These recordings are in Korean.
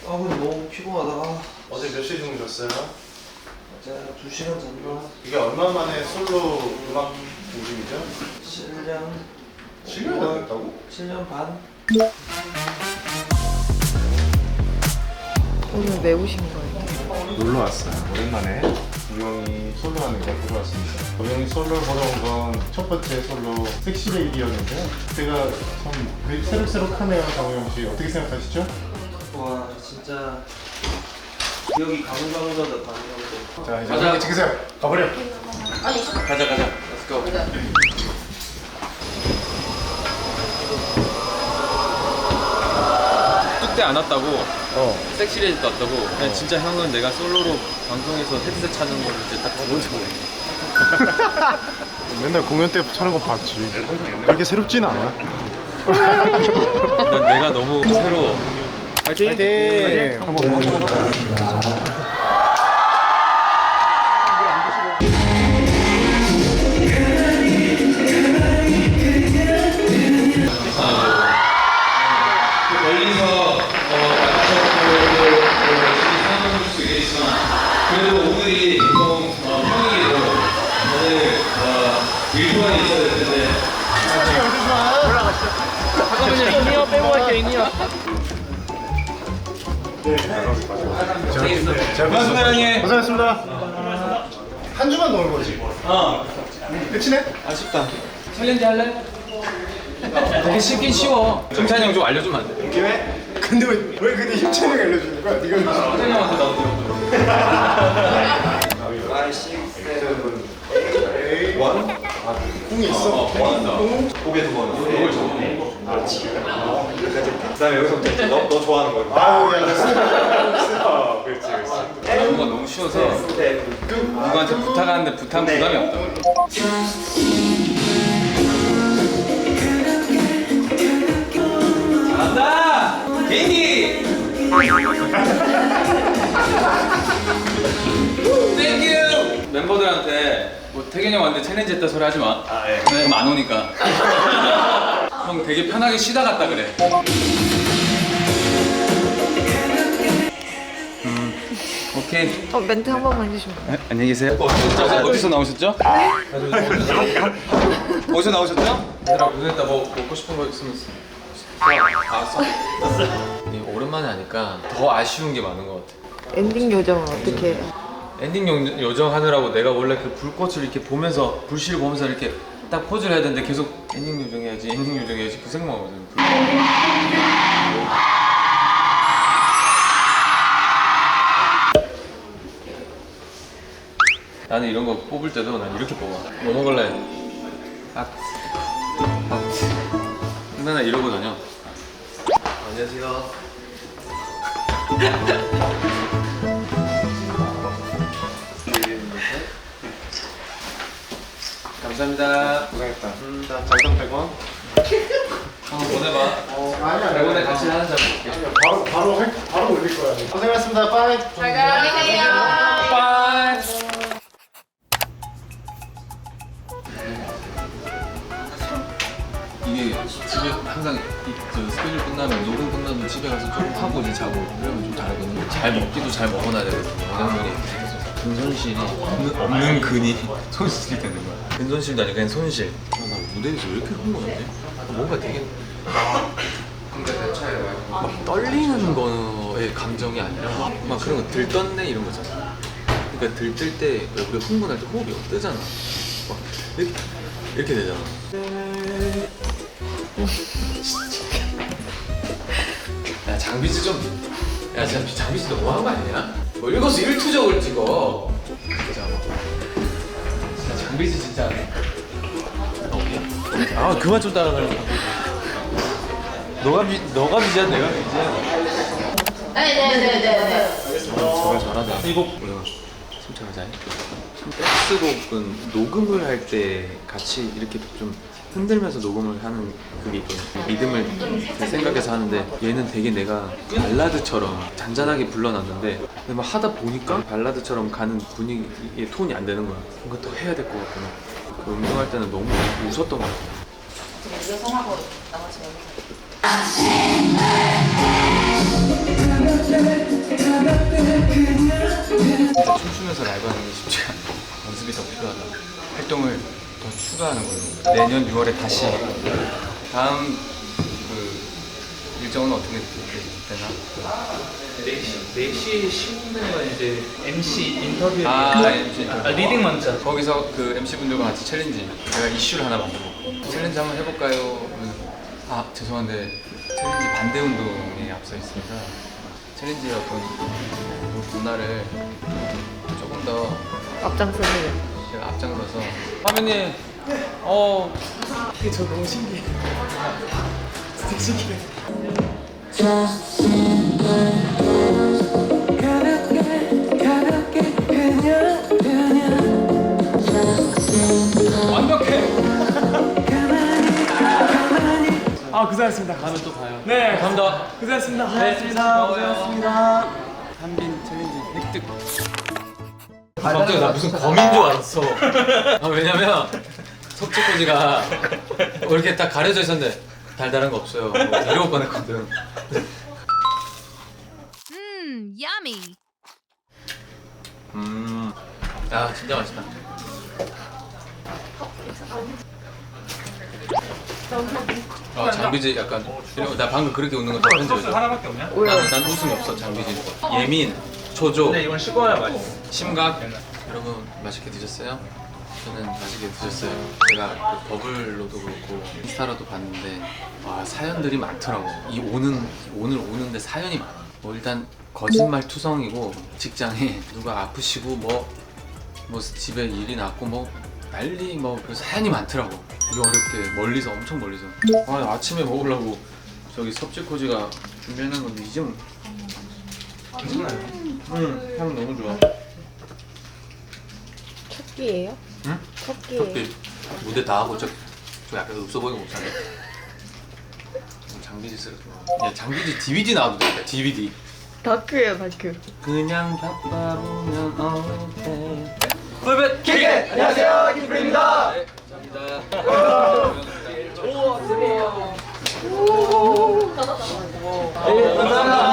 근데 너무 피곤하다. 어제 몇 시에 주무셨어요? 어제 2시간 잤나? 이게 얼마 만에 솔로 음악 중심이죠? 7년. 7년이 다 됐다고? 7년 반? 오늘 왜 오신 거예요? 놀러 왔어요. 오랜만에 우영이 솔로 하는 걸 보러 왔습니다. 우영이 솔로를 보러 온 건 첫 번째 솔로 섹시레이디였는데요. 그때가 참 새록새록하네요. 장우영 씨 어떻게 생각하시죠? 와 진짜 기억이 가물가물하다 가물가물하다. 자 이제 우영이 찍으세요. 가버려. 가자 Let's go. 뚝대 안 왔다고 섹시레이드 왔다고 그냥 진짜 형은 내가 솔로로 방송에서 헤드셋 찾는 거를 이제 딱 보여주고 맨날 공연 때 차는 거 봤지. 그렇게 새롭지는 않아. 난 내가 너무 새로워. 파이팅! 네. 한번 멀리서 열심히 수 있겠지만 그래도 오늘이 보통 평일이고 오늘 일본에 있어야 되는데 잠깐만요. 인이어 빼고 갈게요. 인이어. 고맙습니다 형님. 고생하셨습니다. 한 주만 넣은 거지. 끝이네? 아쉽다. 챌린지 할래? 되게 쉽긴 쉬워. 정찬이 형 좀 알려주면 안 돼? 왜? 근데 왜 근데 힘차게 알려주는 거야? 네가 정찬이 형한테 나오더라고. 공이 있어. 고개 두 번. 이걸 줘. 그렇지. 그다음에 여기서부터 너 좋아하는 거. 아우 야 됐어. 그렇지. 뭔가 너무 쉬워서 누구한테 부탁하는데 부탁 부담이 없다. 잘한다! 개인기! 땡큐! 멤버들한테 뭐 태균이 형 왔는데 챌린지 했다 소리 하지 마. 예. 그럼 안 오니까. 형 되게 편하게 쉬다 갔다 그래. 오케이. 멘트 한 번만 해주시면 돼요? 안녕히 계세요. 어디서 나오셨죠? 어디서 나오셨죠? 얘들아 고생했다. 뭐 먹고 싶은 거 있으면 다 왔어? 오랜만에 하니까 더 아쉬운 게 많은 것 같아. 엔딩 요정은 어떻게 해요? 엔딩 요정 하느라고 내가 원래 그 불꽃을 이렇게 보면서 불씨를 보면서 이렇게 딱 포즈를 해야 되는데 계속 엔딩 요정 해야지 그 생각만 하거든. 나는 이런 거 뽑을 때도 난 이렇게 뽑아. 뭐 먹을래? 아트. 근데 나 이러고 다녀. 안녕하세요. 감사합니다. 고생했다. 자 장성 100원. 한번 보내봐. 아니야. 100원에 같이 하는 장 볼게. 바로 올릴 거야. 고생하셨습니다. 빠이. 잘 가세요. 빠이. 이게 집에 항상 저 스케줄 끝나면 녹음 끝나면 집에 가서 좀 하고 이제 자고 그러면 좀 다르거든요. 잘 먹기도 잘 먹어놔야 되거든요. 왜냐면 근손실이 없는 근이 손실이 되는 거야. 근손실도 아니고 그냥 손실. 나 무대에서 왜 이렇게 흥분하지? 뭔가 되게 막 떨리는 거의 감정이 아니라 막 그런 거 들떴네 이런 거잖아. 그러니까 들뜰 때 우리가 흥분할 때 호흡이 뜨잖아. 막 이렇게 되잖아. 야 장비지 좀. 야 장비지 너무한 거 아니냐? 뭐 일거수일투족을 찍어. 진짜 야 장비지 진짜. 어디야? 아 그만 좀 따라가라. 너가 비지야 내가 비지야. 네네네네. 정말 잘하네. 이 곡 우리가 심청하자. 댄스곡은 녹음을 할 때 같이 이렇게 좀 흔들면서 녹음을 하는 그게 좀 리듬을 생각해서 하는데 얘는 되게 내가 발라드처럼 잔잔하게 불러놨는데 근데 막 하다 보니까 발라드처럼 가는 분위기의 톤이 안 되는 거야. 뭔가 더 해야 될 것 같구나. 그 운동할 때는 너무 웃었던 것 같아. 리허설 하고 나머지 여기서. 춤추면서 라이브 하는 게 쉽지 않아. 연습이 더 필요하다. 활동을 더 추가하는 걸로. 내년 6월에 다시 다음 그 일정은 어떻게 되나? 4시 10분에 이제 MC 인터뷰 MC 인터뷰. 리딩 먼저 거기서 그 MC분들과 같이 챌린지 제가 이슈를 하나 만들고 챌린지 한번 해볼까요? 그러면 아 죄송한데 챌린지 반대 운동에 앞서 있습니다. 챌린지의 어떤 그 문화를 조금 더 앞장서는. 제가 앞장서서 화면님 이게 저 너무 신기해. 진짜 신기해. 완벽해. 아 고생하셨습니다. 다음에 또 봐요. 네 감사합니다. 고생하셨습니다. 고생하셨습니다. 고생하셨습니다. 한빈 챌린지 획득. 갑자기 나 무슨 검인 줄 알았어. 아 왜냐면 섭취코지가 이렇게 딱 가려져 있었는데 달달한 거 없어요. 이러고 꺼냈거든. yummy. 야 진짜 맛있다. 장비지 약간 이런 나 방금 그렇게 웃는 거 처음 소스 본 하나밖에 없냐? 난 웃음이 없어 장비지. 예민, 초조, 근데 이건 식어야 맛있어. 심각. 여러분 맛있게 드셨어요? 저는 맛있게 드셨어요. 제가 그 버블로도 그렇고 인스타로도 봤는데 와 사연들이 많더라고. 오늘 오는데 사연이 많아. 뭐 일단 거짓말 투성이고 직장에 누가 아프시고 뭐 집에 일이 났고 뭐 난리 뭐 그 사연이 많더라고. 이게 어렵게 멀리서 엄청 멀리서 아침에 먹으려고 저기 섭지코지가 준비해놓은 건데 이제 괜찮아요. 향 너무 좋아. 첫 끼예요? 응? 첫 끼예요. 첫끼 무대 다 하고 저 약간 없어 보이고 못 사네. 장비지 쓰러 야 장비지 DVD 나와도 되겠다. DVD. 다큐예요, 다큐. 그냥 바빠 보면 어때? 꿀벳 기계 안녕하세요 김프입니다. 네, 감사합니다.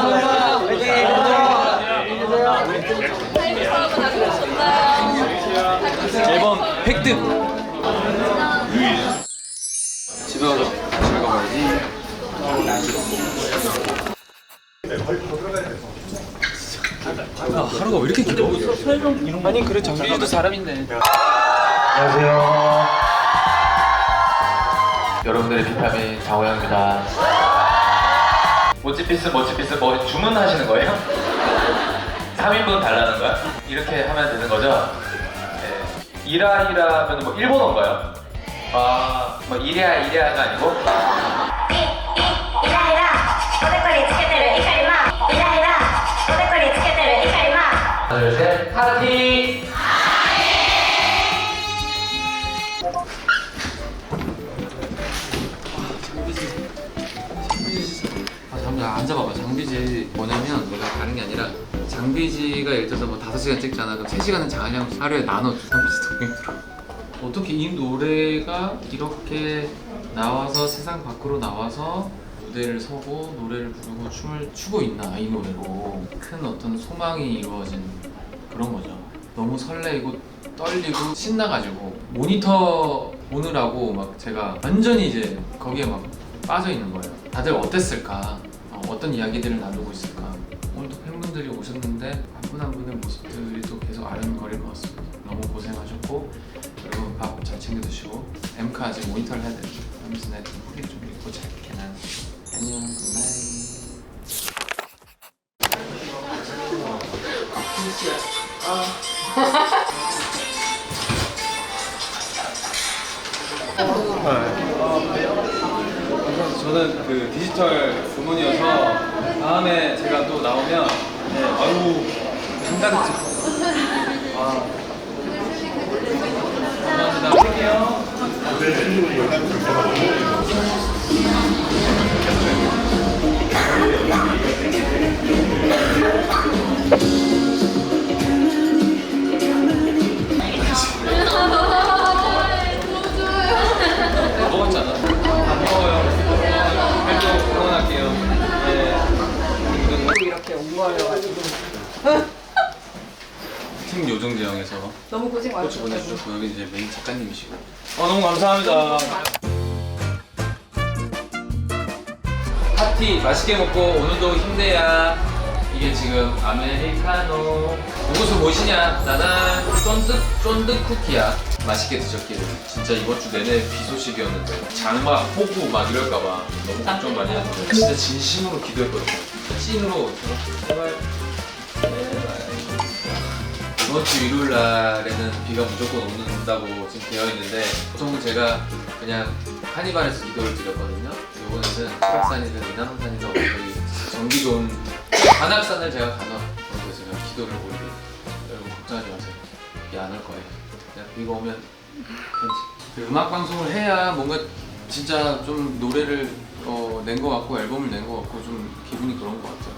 앨범 획득. 집에 가서 잘 가봐야지. 하루가 왜 이렇게 길어? 아니 그래 장비도 사람인데. 안녕하세요. 여러분들의 비타민 장호영입니다. 모찌피스 뭐 주문하시는 거예요? 3인분 달라는 거야? 이렇게 하면 되는 거죠? 네. 이라이라면 뭐 일본어인가요? 아, 뭐 이랴가 아니고? イライラおでこにつけてる怒りマンイライラおでこにつけてる怒りマン 하나 둘 셋 파티! 장비 앉아봐봐. 장비지 뭐냐면 내가 다른 게 아니라 장비지가 예를 들어서 뭐 5시간 찍잖아. 그럼 3시간은 장하량 하루에 나눠줘. 장비지 너무 힘들어. 어떻게 이 노래가 이렇게 나와서 세상 밖으로 나와서 무대를 서고 노래를 부르고 춤을 추고 있나 이 노래로 큰 어떤 소망이 이루어진 그런 거죠. 너무 설레이고 떨리고 신나가지고 모니터 보느라고 막 제가 완전히 이제 거기에 막 빠져 있는 거예요. 다들 어땠을까? 어떤 이야기들을 나누고 있을까? 오늘도 팬분들이 오셨는데 한 분 한 분의 모습들이 또 계속 아른거릴 것 같습니다. 너무 고생하셨고 여러분 밥 잘 챙겨 드시고 엠카 아직 모니터를 해야 되는데 하면서 내가 후기 좀 읽고 잘게 난 안녕 굿나잇. 저는 그 디지털 부문이어서 다음에 제가 또 나오면 아유 한가득 찍고 감사합니다. 할게요. 먹었잖아. 안 먹어요. 활동 응원할게요. 네. 이렇게 온 거여가지고. 팀 요정제형에서 너무 고생 꽃을 많으셨어요. 보내주셨고 여기 이제 메인 작가님이시고 너무 감사합니다. 파티 맛있게 먹고 오늘도 힘내야. 이게 지금 아메리카노. 무슨 무엇이냐? 나는 쫀득 쿠키야. 맛있게 드셨기를. 진짜 이번 주 내내 비 소식이었는데 장마, 폭우 막 이럴까봐 너무 걱정 많이 했는데 진짜 진심으로 기도했거든요. 찐으로 제발 이번 주 일요일 날에는 비가 무조건 온다고 지금 되어 있는데 보통은 제가 그냥 한이반에서 기도를 드렸거든요. 이번에는 수락산이든 인하산이든 저기 전기 좋은 관악산을 제가 가서 거기서 제가 기도를 올리게. 여러분 걱정하지 마세요. 비 안 올 거예요. 그냥 비가 오면 괜찮. 음악 방송을 해야 뭔가 진짜 좀 노래를 낸 것 같고 앨범을 낸 것 같고 좀 기분이 그런 것 같아요.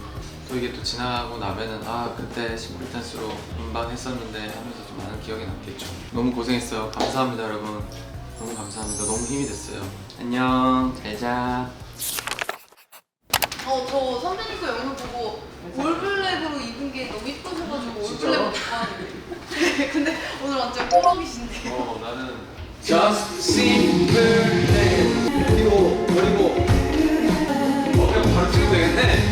또 이게 또 지나고 나면은 아 그때 심플탄스로 음반 했었는데 하면서 좀 많은 기억이 남겠죠. 너무 고생했어요. 감사합니다 여러분. 너무 감사합니다. 너무 힘이 됐어요. 안녕 잘자. 저 선배님 거 영상 보고 올블랙으로 입은 게 너무 이쁘셔가지고 올블랙으로 네, 근데 오늘 완전 꼬락이신데. 나는 Just Simple 그리고 그냥 바로 찍으면 되겠네.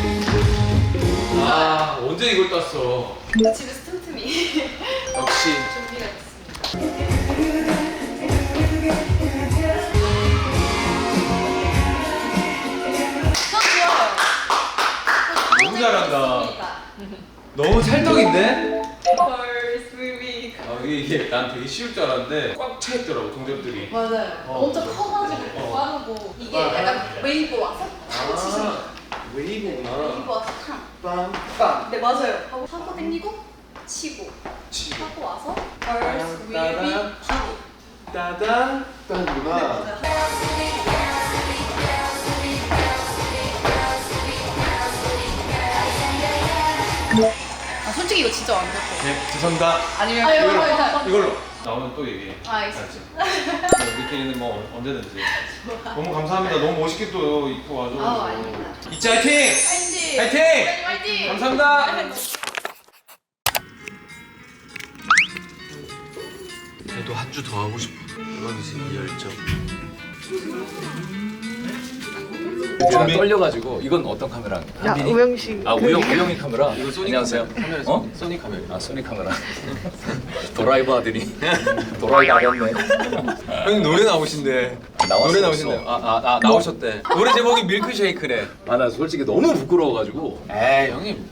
아 언제 이걸 땄어? 집에서 틈틈이 역시 준비가 됐습니다. 너무 잘한다. 너무 찰떡인데? First week. 이게 난 되게 쉬울 줄 알았는데 꽉 차 있더라고 동작들이. 맞아요. 엄청 커가지고 빠르고 이게 약간 웨이브 와서 탕 치시는 거예요. 웨이브구나. 웨이브 와서 탕. 빵빵. 네 맞아요. 하고 당기고 치고 하고 와서 first week 하고. 따단 따구나. 아 솔직히 이거 진짜 완벽해. 네 죄송합니다. 아니면 이걸로 나오면 또 얘기해. 알겠습니다. 알지? 우리끼리는 뭐 언제든지. 너무 감사합니다. 너무 멋있게 또 입고 와줘가지고. 아닙니다. 이치 화이팅! 화이팅! 화이팅! 화이팅! 감사합니다. 그래도 한 주 더 하고 싶어. 대박이지 이 열정. 제가 떨려가지고 이건 어떤 카메라? 야 우영 씨. 우영이 카메라. 이거 소니 안녕하세요. 카메라. 어? 소니 카메라. 아 소니 카메라. 도라이버 아들이 도라이버 아니었네. 형님 노래 나오신대. 나왔어, 노래 나오신대. 나왔어. 나오셨대. 노래 제목이 밀크쉐이크래. 아 나 솔직히 너무 부끄러워가지고. 에이 형님.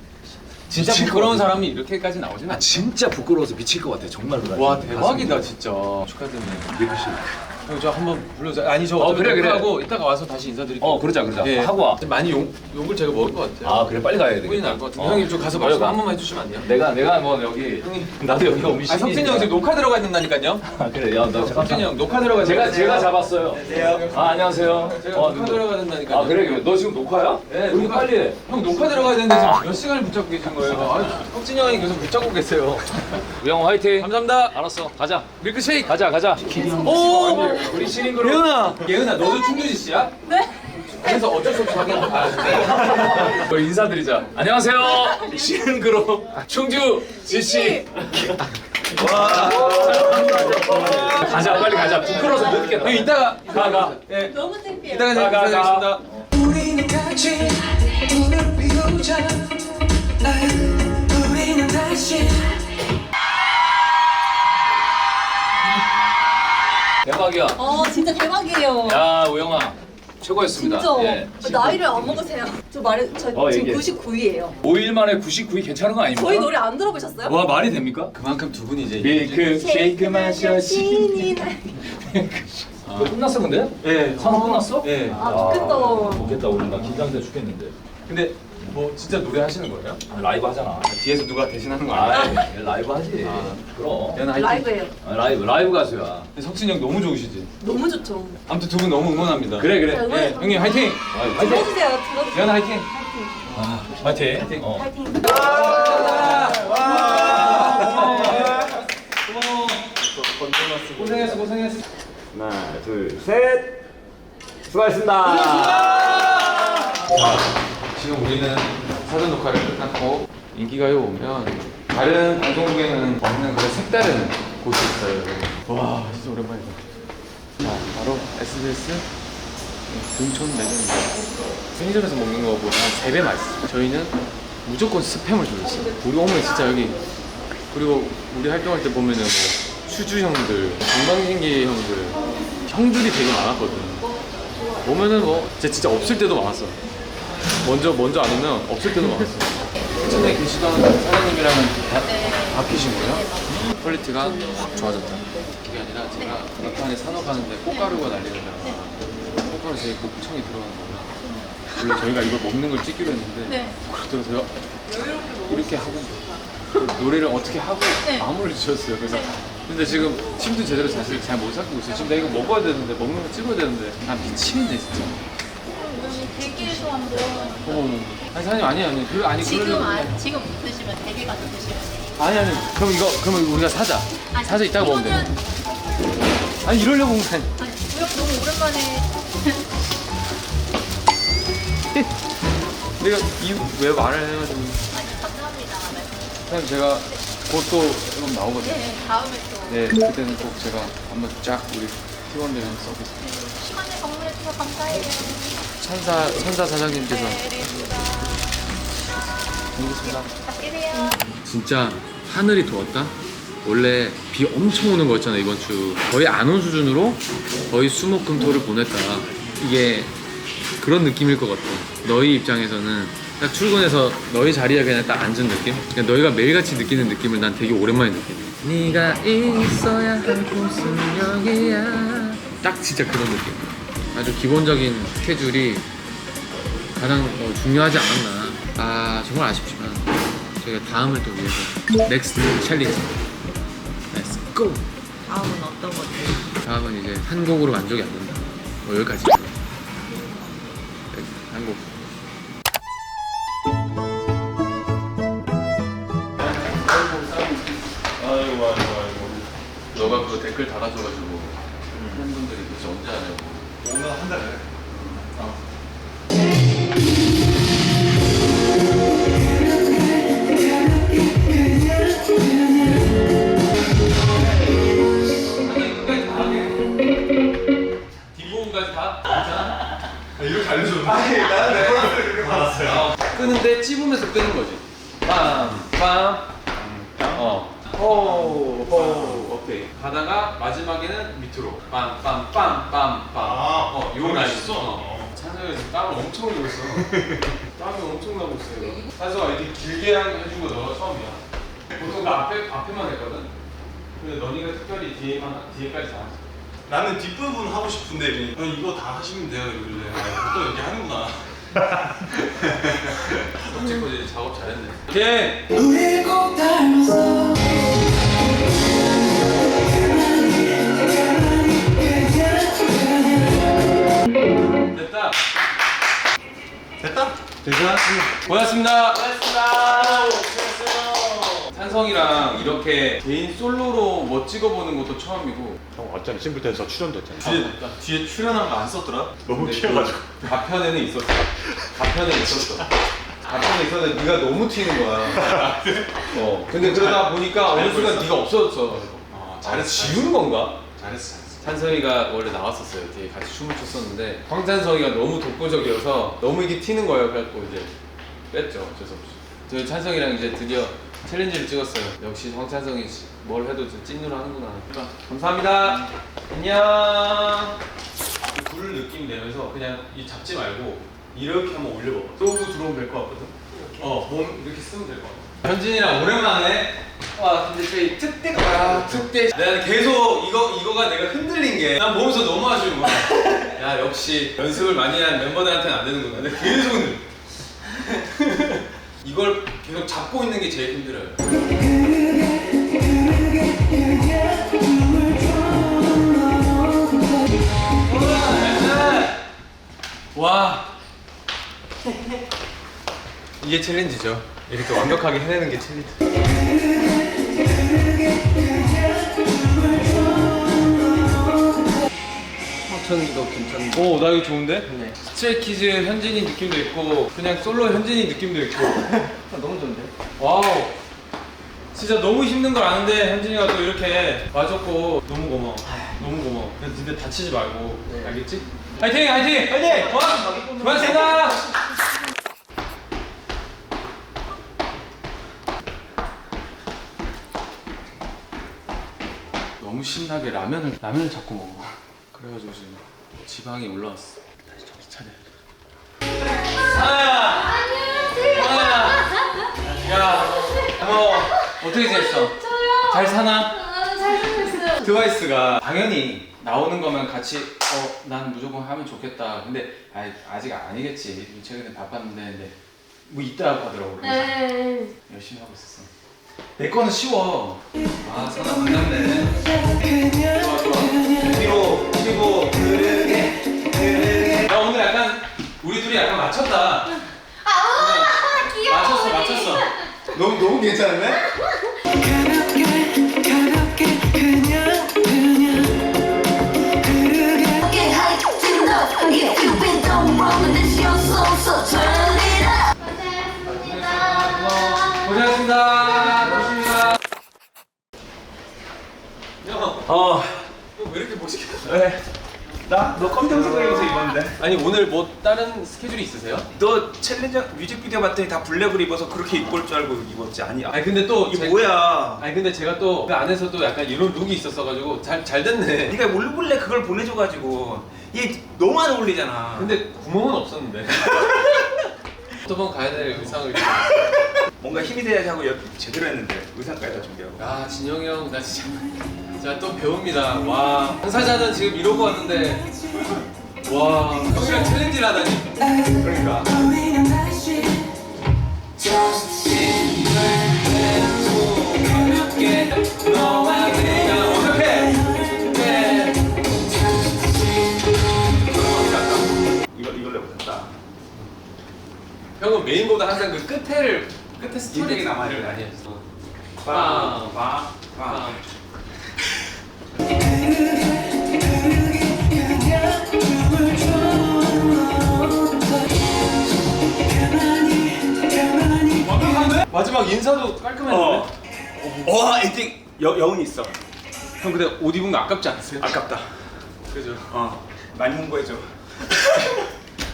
진짜 미칠 부끄러운 것 같아. 사람이 이렇게까지 나오진 않아. 진짜 부끄러워서 미칠 것 같아 정말로. 와 대박이다 진짜. 축하드립니다. 밀크쉐이크. 형 저 한번 불러줘. 아니 저 그래, 그래. 하고 이따가 와서 다시 인사드릴게요. 그러자. 예. 하고 와. 많이 욕을 제가 먹을 것 같아요. 아 그래 빨리 가야 돼. 혼이 날 것 같은데. 형님 저 가서 말씀 한 번만 해주시면 안 돼요? 내가 뭐 여기 나도 여기 오미 아 석진이 형 지금 녹화 들어가 있는다니까요. 아 그래 야나 석진이 형 녹화 들어가. 제가 잡았어요. 아 안녕하세요. 제가 녹화 들어가야 된다니까요. 아 그래 너 지금 녹화야? 네, 우리 녹화- 빨리 해. 형 녹화 들어가야 되는데 지금 몇 시간을 붙잡고 계신 거예요? 아, 석진이 형이 계속 붙잡고 계세요. 우영 화이팅. 감사합니다. 알았어 가자. 밀크쉐이크. 가자. 오! 우리 신인그룹. 예은아 너도 충주지 씨야? 네. 그래서 어쩔 수 없이 하긴 아, 우리 인사드리자. 안녕하세요. 신인그룹 충주 지씨. 가자 빨리 가자. 부끄러워서 못 있겠다. 형 이따가 가. 예. 너무 창피해. 이따가 가. 인사드리겠습니다. 우리는 같이 꿈을 피우자 우리는 다시 대박이야. 진짜 대박이에요. 야 우영아 최고였습니다. 진짜 예. 나이를 안 먹으세요. 저 지금 얘기해. 99이에요. 5일 만에 99이 괜찮은 거 아닙니까? 저희 노래 안 들어보셨어요? 와 말이 됩니까? 그만큼 두 분이 이제 밀크 쉐이크 마셔 신이 너 끝났어 근데? 예. 산업 끝났어? 예. 좋겠다. 좋겠다 우리 나 긴장돼 죽겠는데. 근데 뭐 진짜 노래 하시는 거예요? 라이브 하잖아. 뒤에서 누가 대신하는 거 아니에요? 아 라이브 하지. 그럼. 예은아 화이팅. 라이브예요. 라이브 가수야. 석진이 형 너무 좋으시지? 너무 좋죠. 아무튼 두 분 너무 응원합니다. 그래. 자, 응원해. 예. 형님 화이팅. 화이팅. 들어주세요. 들어주세요. 예은아 화이팅. 화이팅. 파이팅. 고생했어. 하나 둘 셋. 수고하셨습니다. 자, 지금 우리는 사전 녹화를 끝났고 인기가요 오면 다른 방송국에는 없는 그런 색다른 곳이 있어요. 와 진짜 오랜만이다. 자 바로 SBS 등촌 매장입니다. 편의점에서 먹는 거보다 한 3배 맛있어요. 저희는 무조건 스팸을 조졌어요. 우리 어머니 진짜 여기, 그리고 우리 활동할 때 보면은 뭐 수주 형들, 건강신기 형들이 되게 많았거든. 보면은 뭐 진짜 없을 때도 많았어. 먼저 안 오면 없을 때도 많았어. 예전에 계시던 사장님이랑은 바뀌신 거예요? 퀄리티가 확 좋아졌다. 그게 아니라 제가 막판에 산업 가는데 꽃가루가 날리는데 꽃가루 제 목청이 들어가는 거예요. 원래 저희가 이걸 먹는 걸 찍기로 했는데 그러더라고요. 이렇게 하고 노래를 어떻게 하고 마무리를 지었어요. 그래서 근데 지금 침도 제대로 사실 잘 못 삼키고 있어요. 지금 내가 이거 먹어야 되는데, 먹는 거 찍어야 되는데 미치겠네 진짜. 대기에서 한번 아니 사장님 아니 그 아니 지금 그러려고 지금 못 드시면 대기 가서 드시면 아니 그럼 우리가 사자. 사자 이따가 먹으면 돼. 아니 이러려고 온 거 아니. 우영 너무 오랜만에 내가 왜 말을 해가지고. 감사합니다. 사장님 제가 곧 또 앨범 나오거든요. 네, 다음에 또 네 그때는 꼭 제가 한번 쫙 우리 팀원들 한번 써보겠습니다. 시간에 방문해주셔서 감사해요. 천사 사장님께서. 알겠습니다. 부탁드려요. 진짜 하늘이 도왔다. 원래 비 엄청 오는 거였잖아 이번 주. 거의 안 온 수준으로 거의 수목금토를 보냈다. 이게 그런 느낌일 것 같아. 너희 입장에서는 딱 출근해서 너희 자리에 그냥 딱 앉은 느낌? 그냥 너희가 매일같이 느끼는 느낌을 난 되게 오랜만에 느끼네. 네가 있어야 할 곳은 여기야. 딱 진짜 그런 느낌. 아주 기본적인 스케줄이 가장 중요하지 않았나. 아 정말 아쉽지만 저희가 다음을 또 위해서 넥스트 챌린지 Let's go! 다음은 어떤 거지? 다음은 이제 한 곡으로 만족이 안 된다. 뭐 여기까지. 한 곡. 아이고. 너가 그 댓글 달아줘가지고 팬분들이 도대체 언제 하냐고. 오늘 한 달에. 뒷부분까지 다? 괜찮아? 이렇게 알려줬는데. 아니 나는 내 거를 그렇게 받았어요. 끄는데 찝으면서 끄는 거지. 빰빰. 호 오케이. 가다가 마지막에는 밑으로 빰빰빰빰빰. 요 라인 있어. 찬성이 지금 땀을 엄청 흘리고 있어. 땀이 엄청 나고 있어요. 찬성아 이렇게 길게 해준 거 너가 처음이야. 보통 나 앞에만 했거든. 근데 너니가 특별히 뒤에까지 다 했어. 나는 뒷부분 하고 싶은데 이거 다 하시면 돼요 이러길래 보통 이렇게 하는구나. 어찌고 이제 작업 잘했네. 오케이. 우리 꼭 닮았어. 됐다. 됐다? 됐어? 고맙습니다. 찬성이랑 이렇게 개인 솔로로 뭐 찍어보는 것도 처음이고. 형 왔잖아. 싱글텐서 출연도 했잖아. 뒤에 출연한 거 안 썼더라? 너무 근데 튀어가지고. 그 가편에는 있었어. 가편에 있었는데 네가 너무 튀는 거야. 근데 그러다 보니까 어느 순간 네가 없어졌어. 잘했어. 지운 건가? 잘했어. 찬성이가 원래 나왔었어요. 뒤에 같이 춤을 췄었는데 황찬성이가 너무 독보적이어서 너무 이게 튀는 거예요. 그래갖고 이제 뺐죠. 어쩔 수 없이. 저희 찬성이랑 이제 드디어 챌린지를 찍었어요. 역시 황찬성이 뭘 해도 찐으로 하는구나. 감사합니다. 안녕. 불을 느낌 내면서 그냥 이 잡지 말고 이렇게 한번 올려봐봐. 쏘고 들어오면 될 것 같거든. 몸 이렇게 쓰면 될 것 같아. 현진이랑 오랜만에. 와 근데 저희 특대가 특대. 내가 계속 이거가 내가 흔들린 게 난 보면서 너무 아쉬운 거야. 야 역시 연습을 많이 한 멤버들한테는 안 되는구나. 내가 계속 흔들. 이걸 계속 잡고 있는 게 제일 힘들어요. 와 이게 챌린지죠. 이렇게 완벽하게 해내는 게 챌린지. 천지도 괜찮네. 오, 나 이거 좋은데? 네. 스트레이키즈 현진이 느낌도 있고 그냥 솔로 현진이 느낌도 있고. 너무 좋은데? 와우. 진짜 너무 힘든 걸 아는데 현진이가 또 이렇게 와줬고 너무 고마워. 너무 고마워. 근데 니들 다치지 말고 알겠지? 화이팅! 화이팅! 화이팅! 고맙습니다. 너무 신나게 라면을 자꾸 먹어. 그래가지고 지금 지방이 올라왔어. 다시 정신 차려. 하나야! 야, 뭐 어떻게 지냈어? 잘 사나? 잘 살고 트와이스가 당연히 나오는 거면 같이 난 무조건 하면 좋겠다. 근데 아직 아니겠지. 최근에 바빴는데 근데 뭐 있다고 하더라고. 그래서 네. 열심히 하고 있었어. 내 거는 쉬워. 아, 선아 반갑네. 좋아, 좋아. 뒤로 치고 야, 오늘 약간 우리 둘이 약간 맞췄다. 귀여워. 맞췄어. 너무 괜찮은데? 고생하셨습니다. 고맙습니다. 왜 이렇게 멋있게? 왜? 너 검정색 입어서 입었는데. 아니 오늘 뭐 다른 스케줄이 있으세요? 너 챌린저 뮤직비디오 봤더니 다 블랙으로 입어서 그렇게 입고 올 줄 알고 입었지. 아니 근데 또 이게 뭐야? 아니 근데 제가 또 그 안에서도 약간 이런 룩이 있었어가지고 잘 됐네. 네가 몰래 그걸 보내줘가지고 얘 너무 안 어울리잖아. 근데 구멍은 없었는데. 또 번 가야 될 의상을. 뭔가 힘이 돼야지 하고 제대로 했는데 의상까지 다 준비하고. 아 진영이 형 나 진짜 제가 또 배웁니다. 와 당사자는 지금 이러고 왔는데 와 형이랑 챌린지를 하다니. 그러니까. 이걸 해보셨다. 형은 메인보다 항상 그 끝에 스토리 인생이 남아야 돼. 많이 했어. 빵. 마지막 인사도 깔끔했는데? 엔딩 여운이 있어. 형 근데 옷 입은 거 아깝지 않으세요? 아깝다. 그죠? 많이 홍보해줘.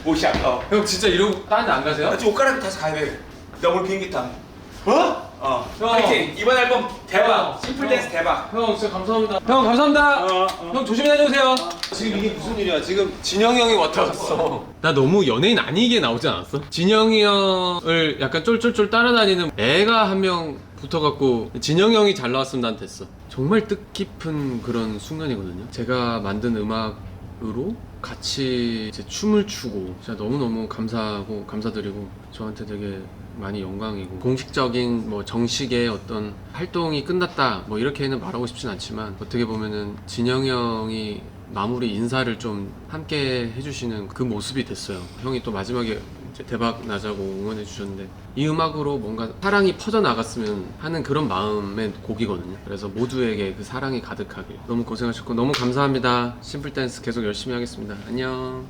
옷이 아까워. 형 진짜 이러고 다른 데 안 가세요? 나 지금 옷 갈아입고 다시 가야 돼. 나 오늘 비행기 타. 형! 파이팅! 이번 앨범 대박! 형. 심플 댄스 대박! 형 진짜 감사합니다. 형 감사합니다. 형 조심히 다녀오세요. 지금 이게 무슨 일이야? 지금 진영이 형이 왔다. 나 너무 연예인 아니게 나오지 않았어? 진영이 형을 약간 쫄쫄쫄 따라다니는 애가 한 명 붙어갖고 진영이 형이 잘 나왔으면 난 됐어. 정말 뜻깊은 그런 순간이거든요. 제가 만든 음악으로 같이 이제 춤을 추고 진짜 너무너무 감사하고 감사드리고 저한테 되게 많이 영광이고 공식적인 뭐 정식의 어떤 활동이 끝났다 뭐 이렇게는 말하고 싶진 않지만 어떻게 보면은 진영이 형이 마무리 인사를 좀 함께 해주시는 그 모습이 됐어요. 형이 또 마지막에 이제 대박 나자고 응원해 주셨는데 이 음악으로 뭔가 사랑이 퍼져나갔으면 하는 그런 마음의 곡이거든요. 그래서 모두에게 그 사랑이 가득하길. 너무 고생하셨고 너무 감사합니다. 심플 댄스 계속 열심히 하겠습니다. 안녕.